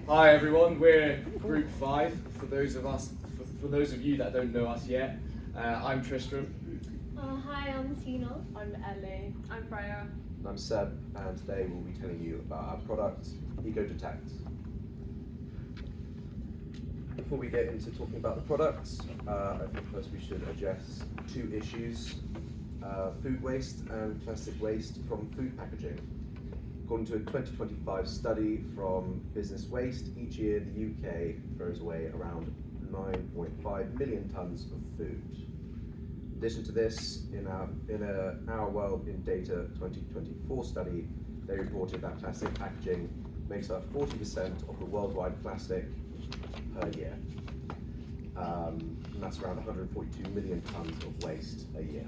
Hi everyone, we're Group 5. For those of you that don't know us yet, I'm Tristram. Hi, I'm Tina. I'm Ellie. I'm Freya. And I'm Seb, and today we'll be telling you about our product, EcoDetect. Before we get into talking about the products, I think first we should address two issues, food waste and plastic waste from food packaging. According to a 2025 study from Business Waste, each year the UK throws away around 9.5 million tonnes of food. In addition to this, in Our World in Data 2024 study, they reported that plastic packaging makes up 40% of the worldwide plastic per year. And that's around 142 million tonnes of waste a year.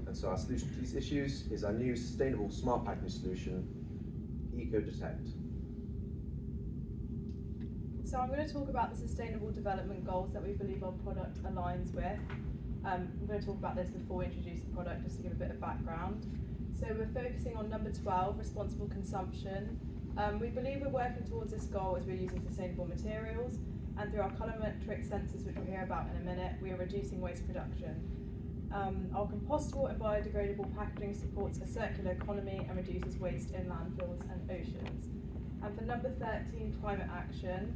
And so our solution to these issues is our new sustainable smart packaging solution, EcoDetect. So I'm going to talk about the Sustainable Development Goals that we believe our product aligns with. I'm going to talk about this before we introduce the product, just to give a bit of background. So we're focusing on number 12, responsible consumption. We believe we're working towards this goal as we're using sustainable materials, and through our colorimetric sensors, which we'll hear about in a minute, we are reducing waste production. Our compostable and biodegradable packaging supports a circular economy and reduces waste in landfills and oceans. And for number 13, climate action,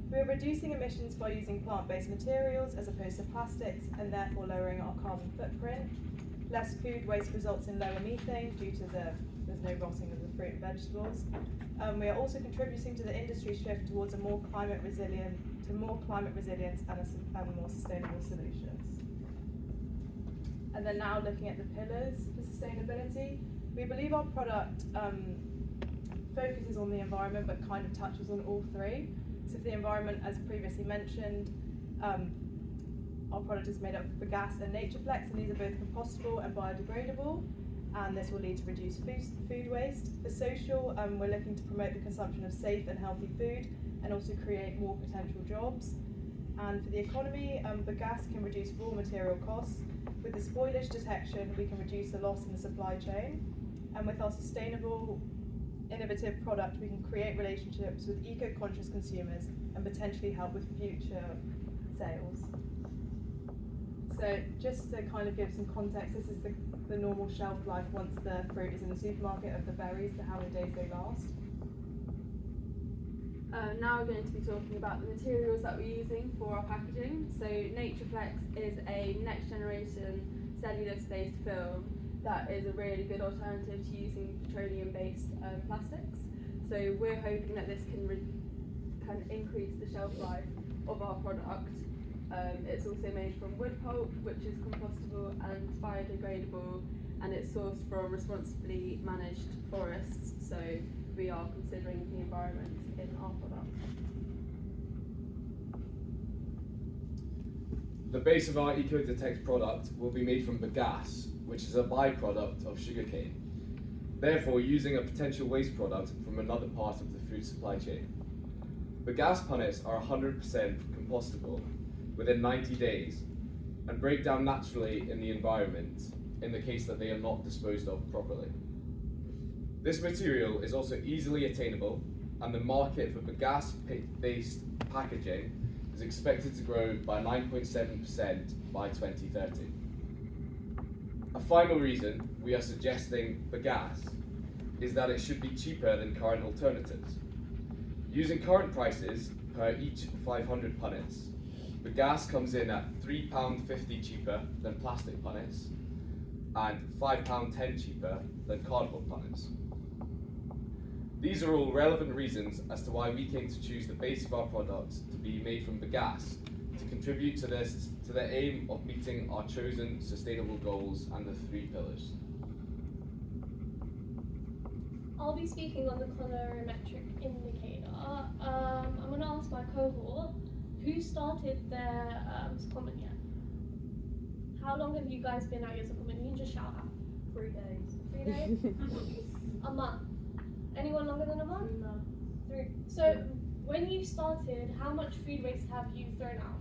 we are reducing emissions by using plant-based materials as opposed to plastics, and therefore lowering our carbon footprint. Less food waste results in lower methane due to there's no rotting of the fruit and vegetables. We are also contributing to the industry shift towards a more climate resilience and more sustainable solutions. And then now looking at the pillars for sustainability, we believe our product focuses on the environment but kind of touches on all three. So for the environment, as previously mentioned, our product is made up of bagasse and NatureFlex, and these are both compostable and biodegradable, and this will lead to reduced food waste. For social, we're looking to promote the consumption of safe and healthy food and also create more potential jobs. And for the economy, bagasse can reduce raw material costs. With the spoilage detection, we can reduce the loss in the supply chain. And with our sustainable, innovative product, we can create relationships with eco-conscious consumers and potentially help with future sales. So just to kind of give some context, this is the normal shelf life once the fruit is in the supermarket of the berries, how many days they last. Now we're going to be talking about the materials that we're using for our packaging. So NatureFlex is a next generation cellulose-based film that is a really good alternative to using petroleum-based plastics. So we're hoping that this can increase the shelf life of our product. It's also made from wood pulp, which is compostable and biodegradable, and it's sourced from responsibly managed forests. So we are considering the environment in our product. The base of our EcoDetect product will be made from bagasse, which is a byproduct of sugarcane, therefore using a potential waste product from another part of the food supply chain. Bagasse punnets are 100% compostable within 90 days and break down naturally in the environment in the case that they are not disposed of properly. This material is also easily attainable, and the market for bagasse-based packaging is expected to grow by 9.7% by 2030. A final reason we are suggesting bagasse is that it should be cheaper than current alternatives. Using current prices per each 500 punnets, bagasse comes in at £3.50 cheaper than plastic punnets and £5.10 cheaper than cardboard punnets. These are all relevant reasons as to why we came to choose the base of our product to be made from bagasse to contribute to the aim of meeting our chosen sustainable goals and the three pillars. I'll be speaking on the colorimetric indicator. I'm going to ask my cohort, who started their secondment year? How long have you guys been at your secondment? You can just shout out. 3 days. 3 days? A month. Anyone longer than a month? No. 3. So when you started, how much food waste have you thrown out?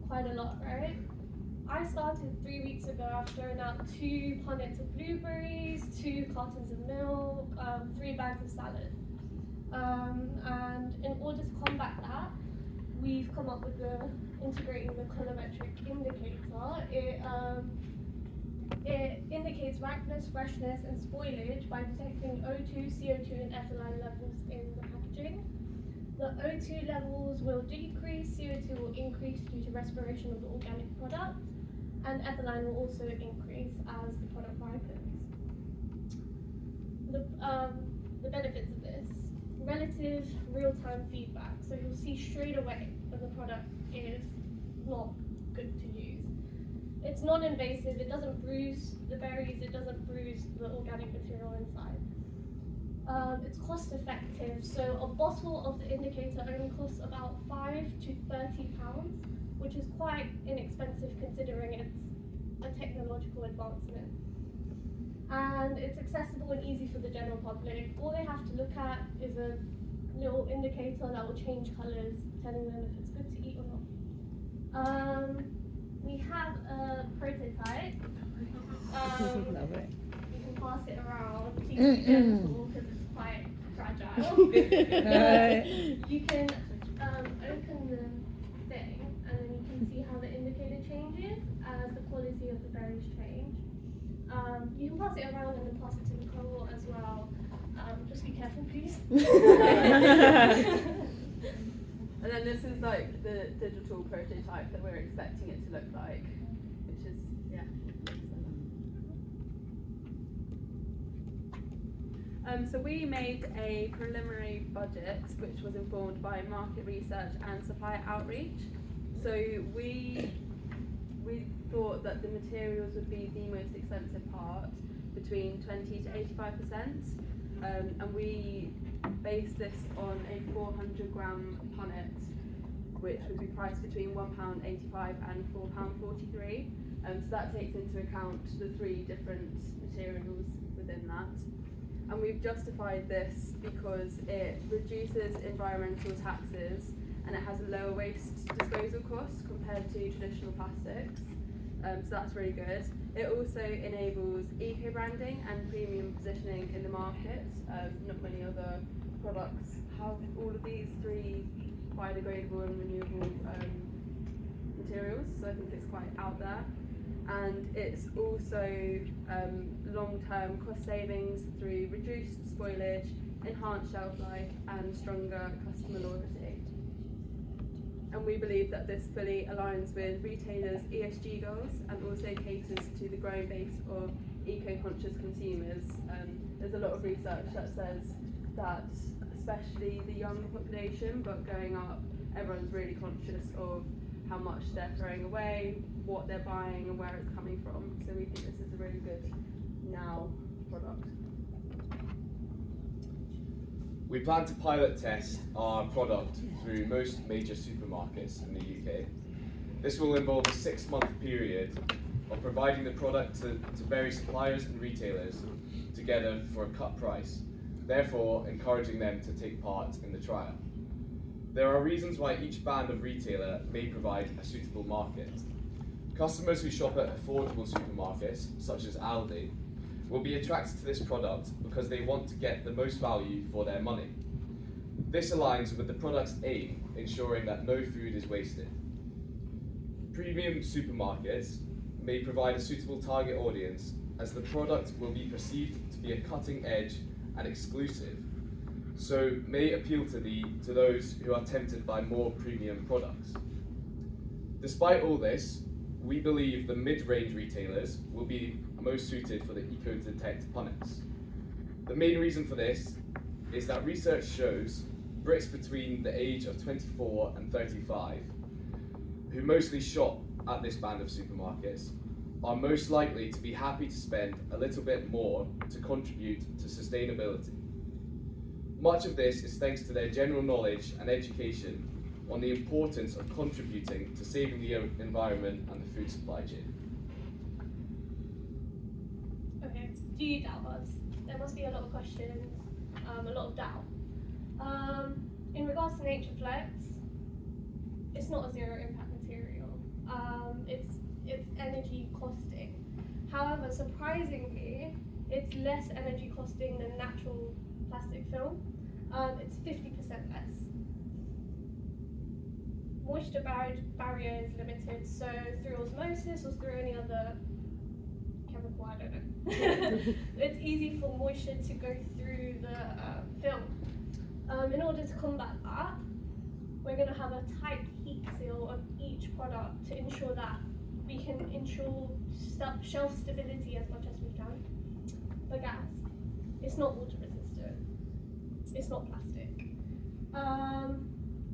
Quite a lot, right? I started 3 weeks ago. I've thrown out 2 punnets of blueberries, 2 cartons of milk, 3 bags of salad. And in order to combat that, we've come up with integrating the colorimetric indicator. It indicates ripeness, freshness, and spoilage by detecting O2, CO2, and ethylene levels in the packaging. The O2 levels will decrease, CO2 will increase due to respiration of the organic product, and ethylene will also increase as the product ripens. The benefits of this: relative real-time feedback. So you'll see straight away when the product is not good to use. It's non-invasive, it doesn't bruise the berries, it doesn't bruise the organic material inside. It's cost effective, so a bottle of the indicator only costs about £5 to £30, which is quite inexpensive considering it's a technological advancement. And it's accessible and easy for the general public. All they have to look at is a little indicator that will change colours, telling them if it's good to eat or not. We have a prototype. Love it. You can pass it around. Please be gentle because it's quite fragile. You can open the thing and then you can see how the indicator changes as the quality of the berries change. You can pass it around and then pass it to the cohort as well. Just be careful, please. And then this is like the digital prototype that we're expecting it to look like, which is, yeah. So we made a preliminary budget which was informed by market research and supplier outreach. So we thought that the materials would be the most expensive part, between 20 to 85%, and we based this on a 400 gram punnet, which would be priced between £1.85 and £4.43. So that takes into account the 3 different materials within that. And we've justified this because it reduces environmental taxes and it has a lower waste disposal cost compared to traditional plastics. So that's really good. It also enables eco-branding and premium positioning in the market. Not many other products have all of these 3 biodegradable and renewable materials, so I think it's quite out there. And it's also long-term cost savings through reduced spoilage, enhanced shelf life, and stronger customer loyalty. And we believe that this fully aligns with retailers' ESG goals and also caters to the growing base of eco-conscious consumers. There's a lot of research that says that especially the younger population, but going up, everyone's really conscious of how much they're throwing away, what they're buying and where it's coming from. So we think this is a really good now product. We plan to pilot test our product through most major supermarkets in the UK. This will involve a 6-month period of providing the product to berry suppliers and retailers together for a cut price, therefore encouraging them to take part in the trial. There are reasons why each band of retailer may provide a suitable market. Customers who shop at affordable supermarkets, such as Aldi, will be attracted to this product because they want to get the most value for their money. This aligns with the product's aim, ensuring that no food is wasted. Premium supermarkets may provide a suitable target audience, as the product will be perceived to be a cutting edge and exclusive, so may appeal to those who are tempted by more premium products. Despite all this, we believe the mid-range retailers will be most suited for the eco-detect punnets. The main reason for this is that research shows Brits between the age of 24 and 35, who mostly shop at this band of supermarkets, are most likely to be happy to spend a little bit more to contribute to sustainability. Much of this is thanks to their general knowledge and education on the importance of contributing to saving the environment and the food supply chain. Okay, do you doubt us? There must be a lot of questions, a lot of doubt. In regards to NatureFlex, it's not a zero impact material. It's energy costing. However, surprisingly, it's less energy costing than natural plastic film. it's 50% less. Moisture barrier is limited, so through osmosis or through any other chemical, I don't know, it's easy for moisture to go through the film. In order to combat that, we're going to have a tight heat seal on each product to ensure that we can ensure shelf stability as much as we can. The gas, it's not water resistant, it's not plastic.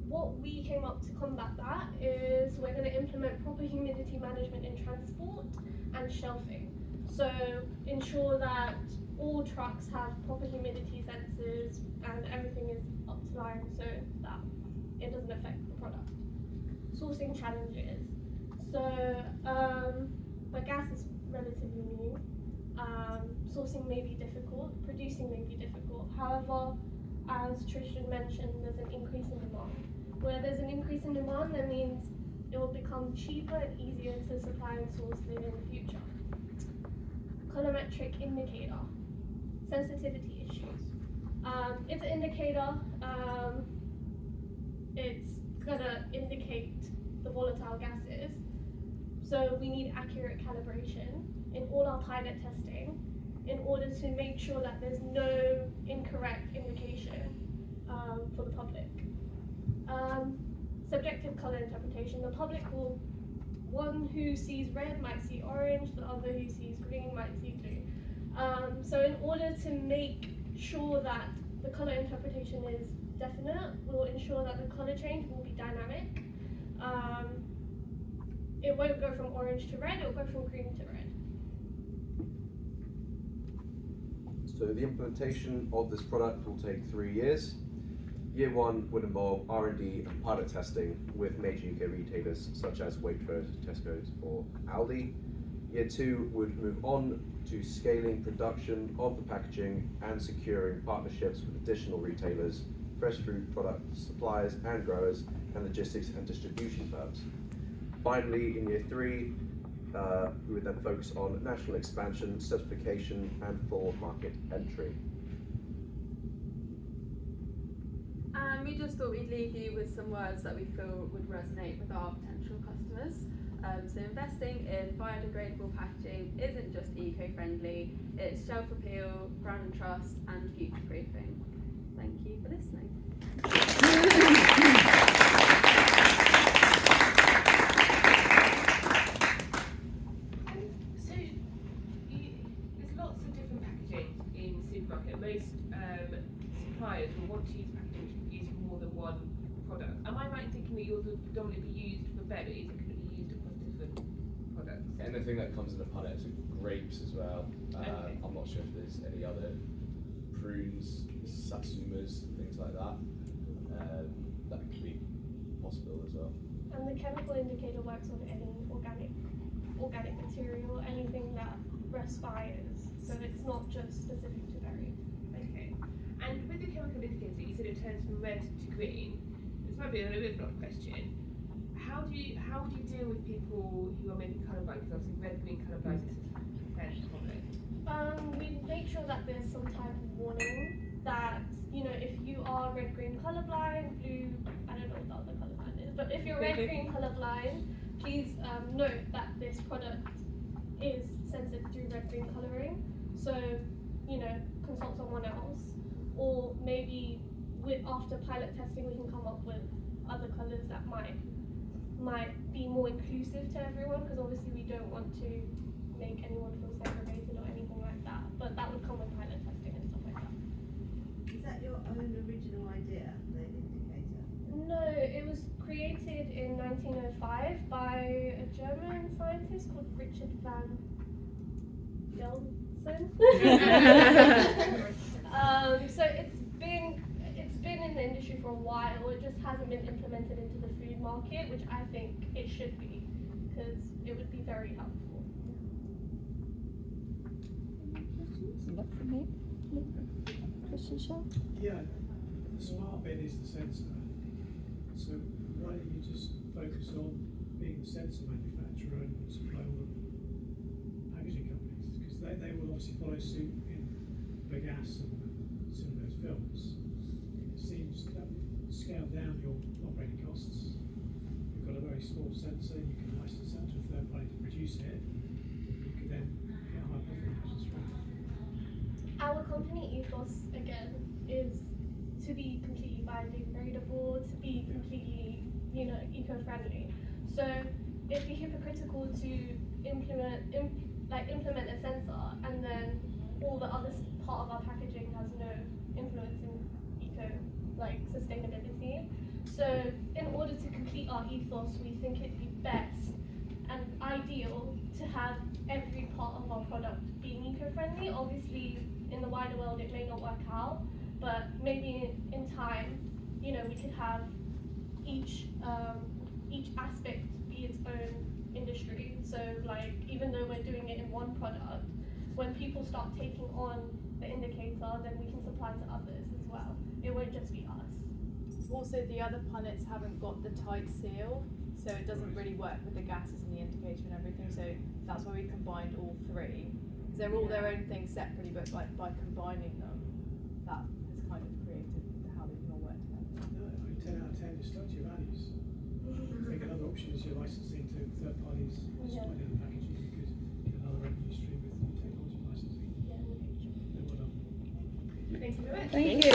What we came up to combat that is we're going to implement proper humidity management in transport and shelving. So ensure that all trucks have proper humidity sensors and everything is up to line so that it doesn't affect the product. Sourcing challenges. So the gas is relatively new. Sourcing may be difficult, producing may be difficult. However, as Tristan mentioned, there's an increase in demand. Where there's an increase in demand, that means it will become cheaper and easier to supply and source in the future. Colorimetric indicator, sensitivity issues. It's an indicator, it's gonna indicate the volatile gases. So we need accurate calibration in all our pilot testing in order to make sure that there's no incorrect indication for the public. Subjective color interpretation. The public will, one who sees red might see orange, the other who sees green might see blue. So in order to make sure that the color interpretation is definite, we'll ensure that the color change will be dynamic. It won't go from orange to red, it will go from green to red. So the implementation of this product will take 3 years. Year 1 would involve R&D and pilot testing with major UK retailers such as Waitrose, Tesco's or Aldi. Year 2 would move on to scaling production of the packaging and securing partnerships with additional retailers, fresh food product suppliers and growers, and logistics and distribution firms. Finally, in Year 3, we would then focus on national expansion, certification and full market entry. And we just thought we'd leave you with some words that we feel would resonate with our potential customers. So investing in biodegradable packaging isn't just eco-friendly, it's shelf appeal, brand trust and future-proofing. Thank you for listening. So there's lots of different packaging in the supermarket. Most suppliers will want to use packaging which can be used for more than one product. Am I right in thinking that yours will predominantly be used for berries and can it be used across different products? Anything that comes in a pallet, so grapes as well. Okay. I'm not sure if there's any other prunes, satsumas, things like that. That could be possible as well. And the chemical indicator works on any organic material, anything that respires. So it's not just specific to berries. Okay. And with the chemical indicator, you said it turns from red to green. This might be a little bit of a question. How do you deal with people who are maybe colourblind? Because obviously red, green colourblindness is fairly common. We make sure that there's some type of warning that, you know, if you are red-green colourblind, blue, I don't know what the other colourblind is, but if you're red-green colourblind, please note that this product is censored through red-green colouring. So, you know, consult someone else, or maybe after pilot testing we can come up with other colours that might be more inclusive to everyone, because obviously we don't want to make anyone feel segregated or anything like that, but that would come with pilot testing and stuff like that. Is that your own original idea, the indicator? No, it was created in 1905 by a German scientist called Richard van Gelsen. So it's been in the industry for a while. It just hasn't been implemented into the food market, which I think it should be, because it would be very helpful. What's the name? Christian Shaw? Yeah, the smart bit is the sensor. So why don't you just focus on being the sensor manufacturer and supply all the packaging companies, because they will obviously follow suit in Bagasse and some of those films. scale down your operating costs. You've got a very small sensor, you can license that to a third party to produce it. You can then get high profit margins from it. Our company ethos again is to be completely biodegradable, to be completely, eco-friendly. So it'd be hypocritical to implement a sensor and then all the other part of our packaging has no influence in sustainability. So in order to complete our ethos, we think it'd be best and ideal to have every part of our product being eco-friendly. Obviously, in the wider world, it may not work out, but maybe in time, we could have each aspect be its own industry. So even though we're doing it in one product, when people start taking on the indicator, then we can supply to others as well. It won't just be us. Also, the other punnets haven't got the tight seal, so it doesn't really work with the gases and the indicator and everything. So that's why we combined all three. Because they're all their own things separately, but by combining them, that has kind of created how they can all work together. No, I mean, 10 out of 10, just stuck to your values. I think another option is your licensing to third parties, supplying the packaging. You could get another revenue stream with your technology licensing. Yeah, in the future. Then well done. Thank you very much. Thank you.